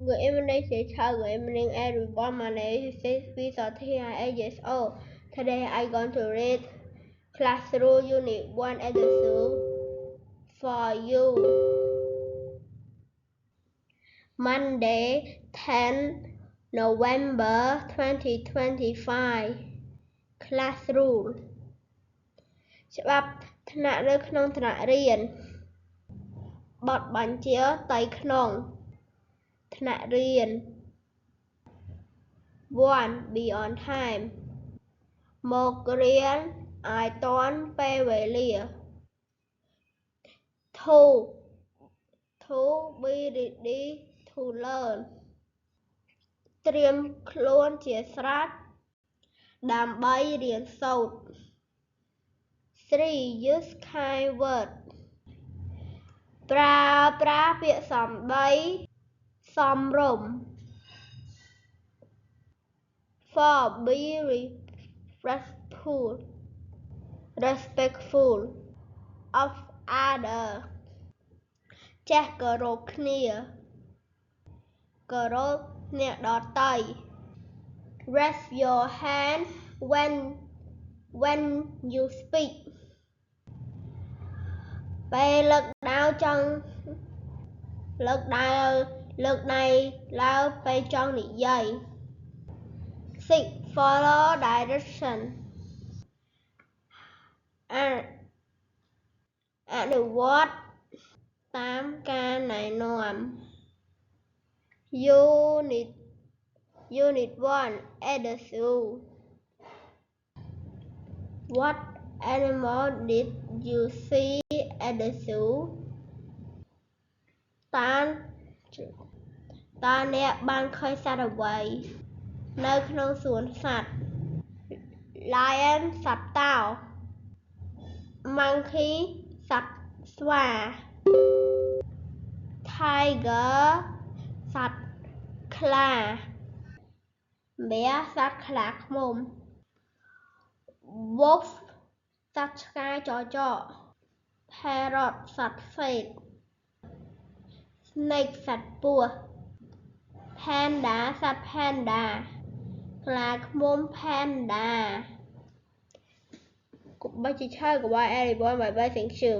Good evening, teacher. Good evening, everyone. My name is Sophie 8 years old. Today I'm going to read Classroom Unit 1 episode for you. Monday, 10 November 2025. Classroom ច្បាប់ថ្នាក់លើក្នុងថ្នាក់រៀនបទបញ្ជាផ្ទៃក្នុងថ្នាក់រៀន 1. Be on time មករៀនឲ្យទាន់ពេលវេលា 2. Be ready to learn ត្រៀមខ្លួនជាស្រេចដើម្បីរៀនសូត្រ 3. Use kind words ប្រើប្រាស់ពាក្យសម្ដីសមរម្យ 4. Be respectful of others ចេះគោរពគ្នាគោរពអ្នកដទៃ Raise your hand when you speak ពេលលើកដៃឡើងពេលចង់និយាយ 6. Follow direction អនុវត្តតាមការណែនាំ Unit 1 Episode What animal did you see at the zoo តើអ្នកបានឃើញសត្វអ្វីនៅក្នុងសួនសត្វ Lion សត្វតោ Monkey សត្វស្វា Tiger សត្វខ្លា Bear សត្វខ្លាឃ្មុំ Wolf សត្វឆ្កែចចក Parrot សត្វសេក Snake សត្វពស់ Panda សត្វ Panda ខ្លាឃ្មុំ Panda Goodbye teacher, goodbye everyone, bye bye, thank you.